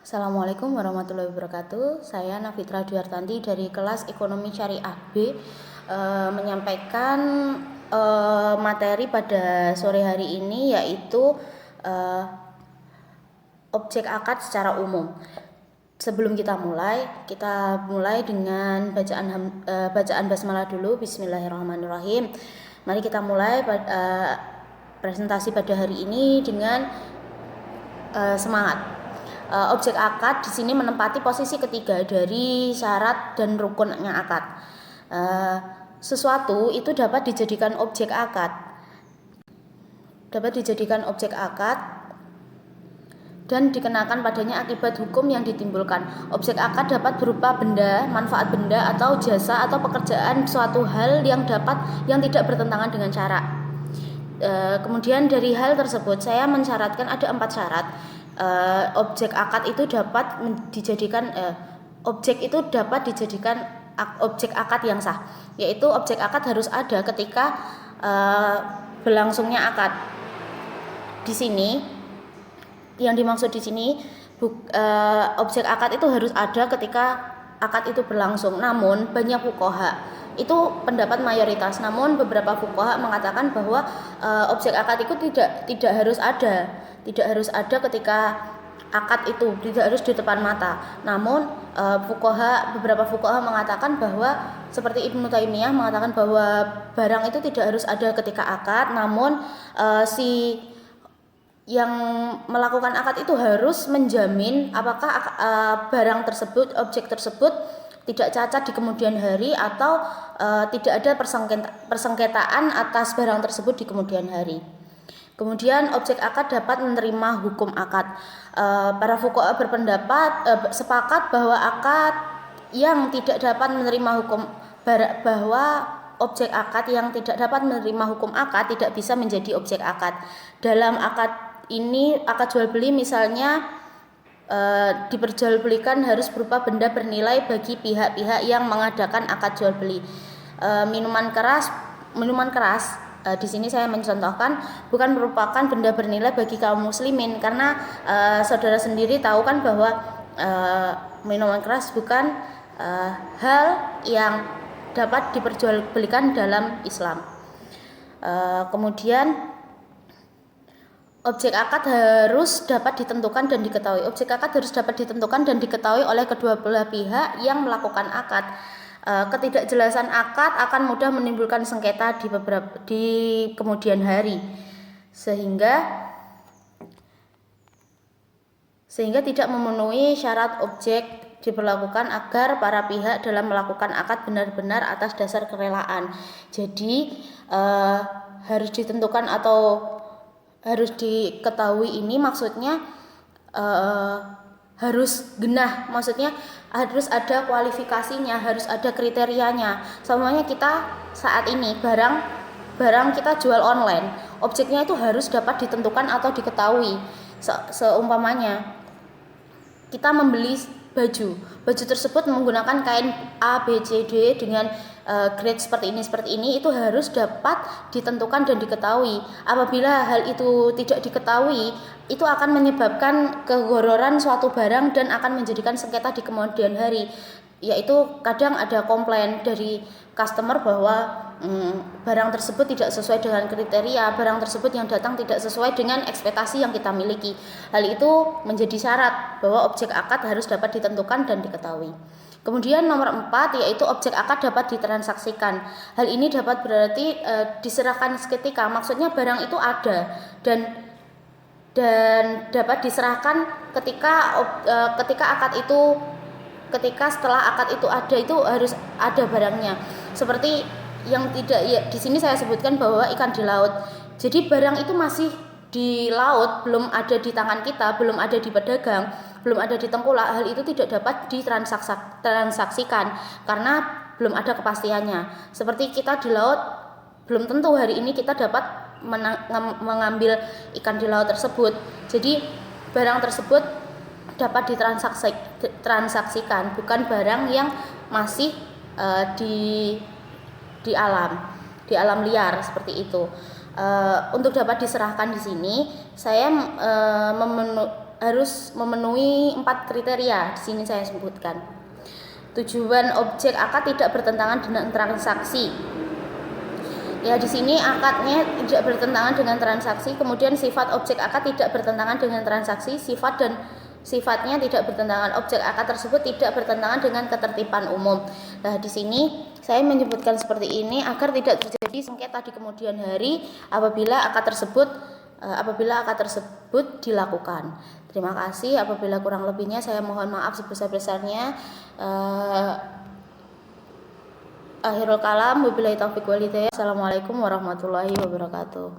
Assalamualaikum warahmatullahi wabarakatuh. Saya Nafitra Duyartanti dari kelas Ekonomi Syariah B menyampaikan materi pada sore hari ini, yaitu objek akad secara umum. Sebelum kita mulai dengan bacaan basmalah dulu. Bismillahirrahmanirrahim. Mari kita mulai presentasi pada hari ini dengan semangat. Objek akad di sini menempati posisi ketiga dari syarat dan rukunnya akad. Sesuatu itu dapat dijadikan objek akad, dan dikenakan padanya akibat hukum yang ditimbulkan. Objek akad dapat berupa benda, manfaat benda, atau jasa atau pekerjaan suatu hal yang tidak bertentangan dengan syarak. Kemudian dari hal tersebut saya mensyaratkan ada 4 syarat. Objek akad itu dapat dijadikan objek akad yang sah, yaitu objek akad harus ada ketika berlangsungnya akad. Di sini yang dimaksud di sini objek akad itu harus ada ketika akad itu berlangsung. Namun banyak fuqaha, itu pendapat mayoritas, namun beberapa fuqaha mengatakan bahwa objek akad itu tidak harus ada ketika akad itu, tidak harus di depan mata. Namun beberapa fuqaha mengatakan bahwa seperti Ibnu Taimiyah mengatakan bahwa barang itu tidak harus ada ketika akad, namun si yang melakukan akad itu harus menjamin apakah barang tersebut, objek tersebut tidak cacat di kemudian hari, atau tidak ada persengketaan atas barang tersebut di kemudian hari. Kemudian objek akad dapat menerima hukum akad. Para fuqaha berpendapat sepakat bahwa akad yang tidak dapat menerima hukum objek akad yang tidak dapat menerima hukum akad tidak bisa menjadi objek akad. Dalam akad ini, akad jual beli misalnya, diperjualbelikan harus berupa benda bernilai bagi pihak-pihak yang mengadakan akad jual beli. Minuman keras di sini saya mencontohkan bukan merupakan benda bernilai bagi kaum muslimin, karena saudara sendiri tahu kan bahwa minuman keras bukan hal yang dapat diperjualbelikan dalam Islam. Kemudian objek akad harus dapat ditentukan dan diketahui. Objek akad harus dapat ditentukan dan diketahui oleh kedua belah pihak yang melakukan akad. Ketidakjelasan akad akan mudah menimbulkan sengketa di kemudian hari, sehingga tidak memenuhi syarat objek diberlakukan agar para pihak dalam melakukan akad benar-benar atas dasar kerelaan. Jadi harus ditentukan atau harus diketahui ini maksudnya harus genah, maksudnya harus ada kualifikasinya, harus ada kriterianya. Semuanya kita saat ini barang kita jual online, objeknya itu harus dapat ditentukan atau diketahui. Seumpamanya kita membeli baju tersebut menggunakan kain A, B, C, D dengan grade seperti ini, itu harus dapat ditentukan dan diketahui. Apabila hal itu tidak diketahui, itu akan menyebabkan kegororan suatu barang dan akan menjadikan sengketa di kemudian hari, yaitu kadang ada komplain dari customer bahwa barang tersebut tidak sesuai dengan kriteria, barang tersebut yang datang tidak sesuai dengan ekspektasi yang kita miliki. Hal itu menjadi syarat bahwa objek akad harus dapat ditentukan dan diketahui. Kemudian nomor 4, yaitu objek akad dapat ditransaksikan. Hal ini dapat berarti diserahkan seketika, maksudnya barang itu ada dan dapat diserahkan ketika setelah akad itu ada, itu harus ada barangnya. Seperti yang di sini saya sebutkan bahwa ikan di laut. Jadi barang itu masih di laut, belum ada di tangan kita, belum ada di pedagang, belum ada di tengkulak. Hal itu tidak dapat ditransaksikan karena belum ada kepastiannya. Seperti kita di laut, belum tentu hari ini kita dapat mengambil ikan di laut tersebut. Jadi barang tersebut dapat ditransaksikan, bukan barang yang masih di alam liar seperti itu. Untuk dapat diserahkan di sini saya harus memenuhi 4 kriteria. Di sini saya sebutkan. Tujuan objek akad tidak bertentangan dengan transaksi. Ya, di sini akadnya tidak bertentangan dengan transaksi, kemudian sifat objek akad tidak bertentangan dengan transaksi, sifatnya tidak bertentangan, objek akad tersebut tidak bertentangan dengan ketertiban umum. Nah, di sini saya menyebutkan seperti ini agar tidak terjadi sengketa di kemudian hari apabila akad tersebut dilakukan. Terima kasih. Apabila kurang lebihnya saya mohon maaf sebesar-besarnya. Akhirul kalam, wabillahi taufiq wal hidayah. Assalamualaikum warahmatullahi wabarakatuh.